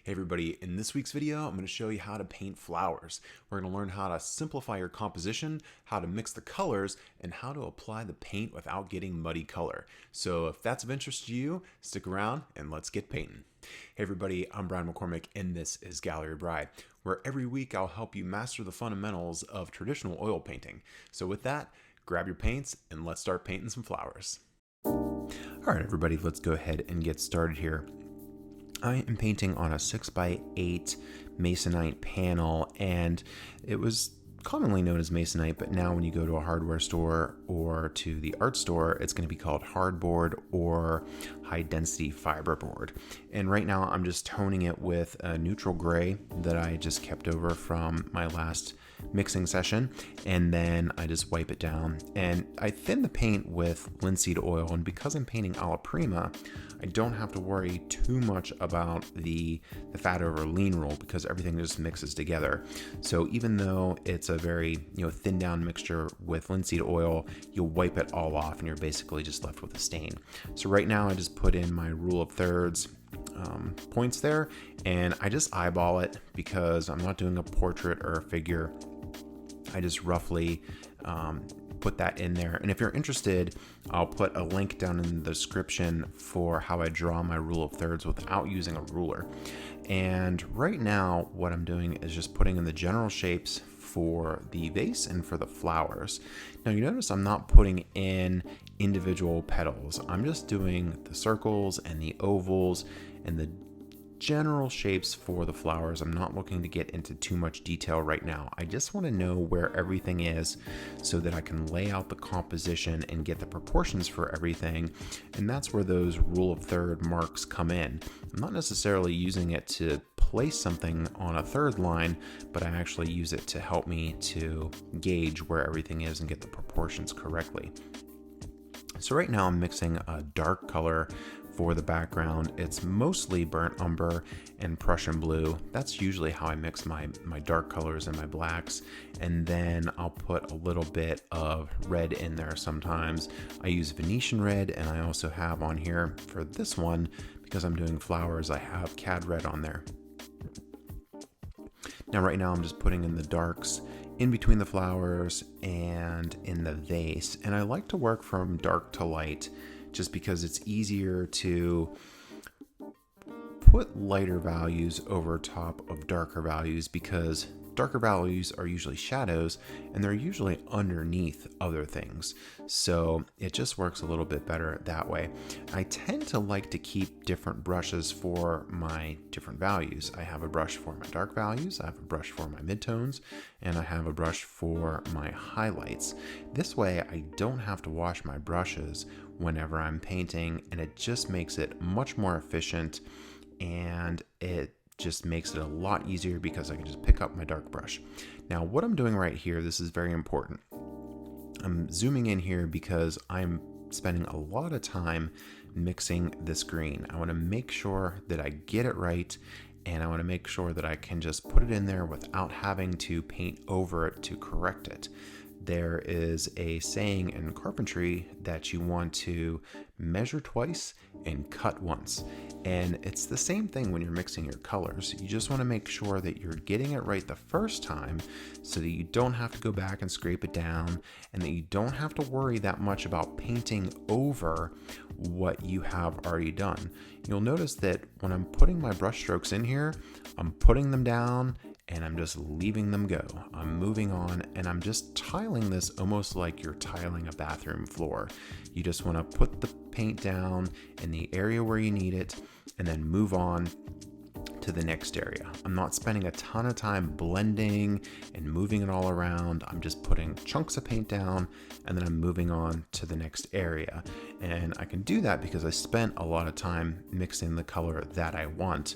Hey everybody, in this week's video, I'm going to show you how to paint flowers. We're going to learn how to simplify your composition, how to mix the colors, and how to apply the paint without getting muddy color. So if that's of interest to you, stick around and let's get painting. Hey everybody, I'm Brian McCormick and this is Gallery Bride, where every week I'll help you master the fundamentals of traditional oil painting. So with that, grab your paints and let's start painting some flowers. All right everybody, let's go ahead and get started here. I am painting on a 6x8 masonite panel, and it was commonly known as masonite, but now when you go to a hardware store or to the art store, it's going to be called hardboard or high density fiberboard. And right now I'm just toning it with a neutral gray that I just kept over from my last mixing session, and then I just wipe it down and I thin the paint with linseed oil. And because I'm painting alla prima, I don't have to worry too much about the fat over lean rule because everything just mixes together. So even though it's a very thin down mixture with linseed oil, you'll wipe it all off and you're basically just left with a stain. So right now I just put in my rule of thirds points there, and I just eyeball it because I'm not doing a portrait or a figure. I just roughly put that in there. And if you're interested, I'll put a link down in the description for how I draw my rule of thirds without using a ruler. And right now what I'm doing is just putting in the general shapes for the vase and for the flowers. Now you notice I'm not putting in individual petals. I'm just doing the circles and the ovals and the general shapes for the flowers. I'm not looking to get into too much detail right now. I just want to know where everything is so that I can lay out the composition and get the proportions for everything. And that's where those rule of third marks come in. I'm not necessarily using it to place something on a third line, but I actually use it to help me to gauge where everything is and get the proportions correctly. So right now I'm mixing a dark color for the background. It's mostly burnt umber and Prussian blue. That's usually how I mix my dark colors and my blacks. And then I'll put a little bit of red in there sometimes. I use Venetian red, and I also have on here for this one, because I'm doing flowers, I have cad red on there. Now right now I'm just putting in the darks in between the flowers and in the vase. And I like to work from dark to light just because it's easier to put lighter values over top of darker values, because darker values are usually shadows and they're usually underneath other things. So it just works a little bit better that way. I tend to like to keep different brushes for my different values. I have a brush for my dark values, I have a brush for my midtones, and I have a brush for my highlights. This way I don't have to wash my brushes whenever I'm painting, and it just makes it much more efficient, and it just makes it a lot easier because I can just pick up my dark brush. Now what I'm doing right here, this is very important. I'm zooming in here because I'm spending a lot of time mixing this green. I want to make sure that I get it right, and I want to make sure that I can just put it in there without having to paint over it to correct it. There is a saying in carpentry that you want to measure twice and cut once. And it's the same thing when you're mixing your colors. You just want to make sure that you're getting it right the first time so that you don't have to go back and scrape it down, and that you don't have to worry that much about painting over what you have already done. You'll notice that when I'm putting my brush strokes in here, I'm putting them down and I'm just leaving them go. I'm moving on, and I'm just tiling this almost like you're tiling a bathroom floor. You just want to put the paint down in the area where you need it and then move on to the next area. I'm not spending a ton of time blending and moving it all around. I'm just putting chunks of paint down and then I'm moving on to the next area. And I can do that because I spent a lot of time mixing the color that I want.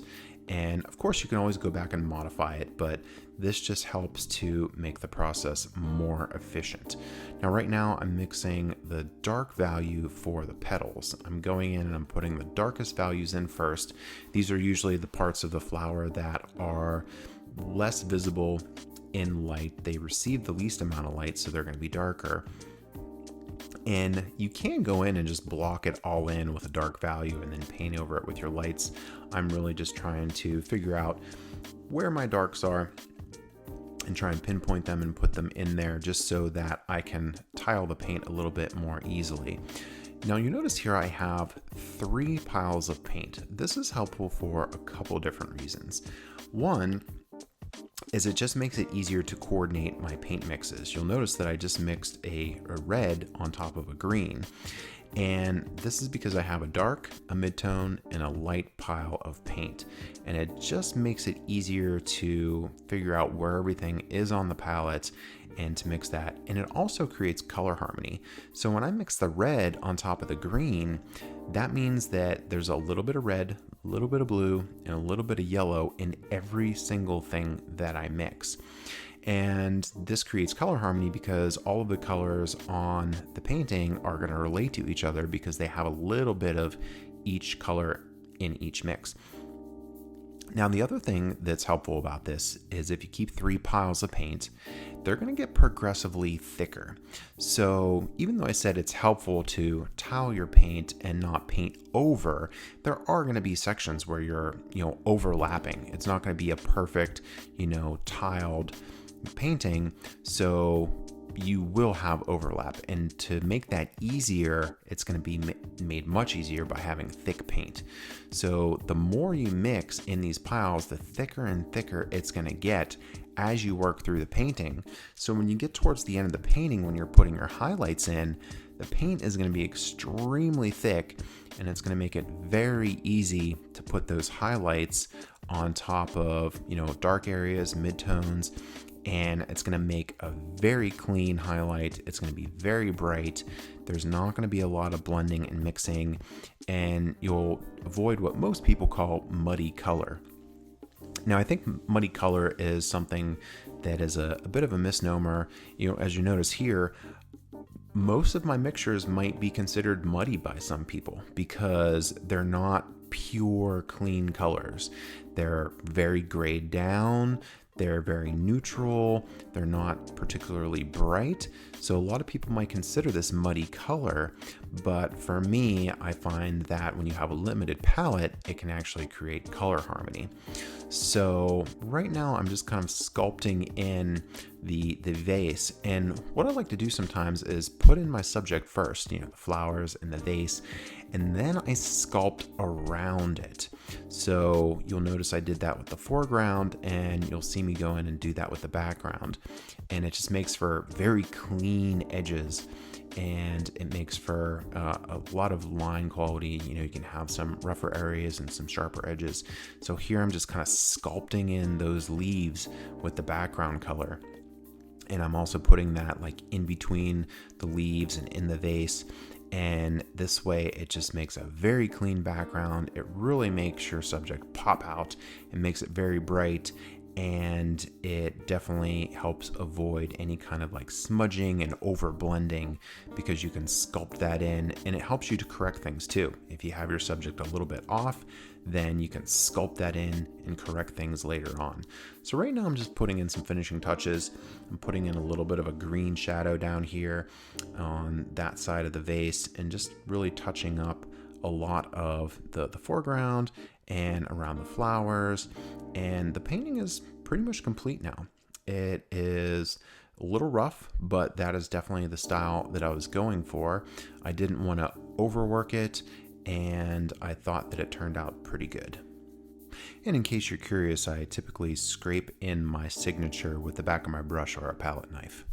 And of course you can always go back and modify it, but this just helps to make the process more efficient. Now right now I'm mixing the dark value for the petals. I'm going in and I'm putting the darkest values in first. These are usually the parts of the flower that are less visible in light. They receive the least amount of light, so they're going to be darker. And you can go in and just block it all in with a dark value and then paint over it with your lights. I'm really just trying to figure out where my darks are and try and pinpoint them and put them in there just so that I can tile the paint a little bit more easily. Now you notice here I have 3 piles of paint. This is helpful for a couple different reasons. One is it just makes it easier to coordinate my paint mixes. You'll notice that I just mixed a red on top of a green. And this is because I have a dark, a midtone, and a light pile of paint. And it just makes it easier to figure out where everything is on the palette and to mix that. And it also creates color harmony. So when I mix the red on top of the green, that means that there's a little bit of red, a little bit of blue, and a little bit of yellow in every single thing that I mix. And this creates color harmony because all of the colors on the painting are going to relate to each other because they have a little bit of each color in each mix. Now, the other thing that's helpful about this is if you keep 3 piles of paint, they're going to get progressively thicker. So even though I said it's helpful to tile your paint and not paint over, there are going to be sections where you're, overlapping. It's not going to be a perfect, tiled painting. So you will have overlap, and to make that easier, it's going to be made much easier by having thick paint. So the more you mix in these piles, the thicker and thicker it's going to get as you work through the painting. So when you get towards the end of the painting, when you're putting your highlights in, the paint is going to be extremely thick, and it's going to make it very easy to put those highlights on top of, dark areas, midtones, and it's going to make a very clean highlight. It's going to be very bright. There's not going to be a lot of blending and mixing, and you'll avoid what most people call muddy color. Now, I think muddy color is something that is a bit of a misnomer. As you notice here, most of my mixtures might be considered muddy by some people because they're not pure clean colors. They're very grayed down. They're very neutral. They're not particularly bright. So a lot of people might consider this muddy color, but for me, I find that when you have a limited palette, it can actually create color harmony. So right now I'm just kind of sculpting in the vase. And what I like to do sometimes is put in my subject first, the flowers and the vase, and then I sculpt around it. So you'll notice I did that with the foreground, and you'll see me go in and do that with the background. And it just makes for very clean edges, and it makes for a lot of line quality. You can have some rougher areas and some sharper edges. So here I'm just kind of sculpting in those leaves with the background color. And I'm also putting that in between the leaves and in the vase. And this way it just makes a very clean background. It really makes your subject pop out and makes it very bright. And it definitely helps avoid any kind of smudging and over blending because you can sculpt that in, and it helps you to correct things too. If you have your subject a little bit off, then you can sculpt that in and correct things later on. So right now I'm just putting in some finishing touches. I'm putting in a little bit of a green shadow down here on that side of the vase and just really touching up a lot of the foreground and around the flowers. And the painting is pretty much complete now. It is a little rough, but that is definitely the style that I was going for. I didn't want to overwork it, and I thought that it turned out pretty good. And in case you're curious, I typically scrape in my signature with the back of my brush or a palette knife.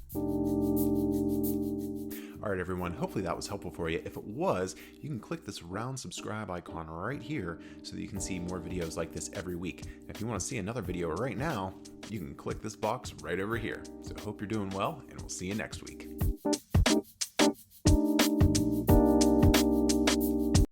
All right, everyone, hopefully that was helpful for you. If it was, you can click this round subscribe icon right here so that you can see more videos like this every week. If you want to see another video right now, you can click this box right over here. So I hope you're doing well, and we'll see you next week.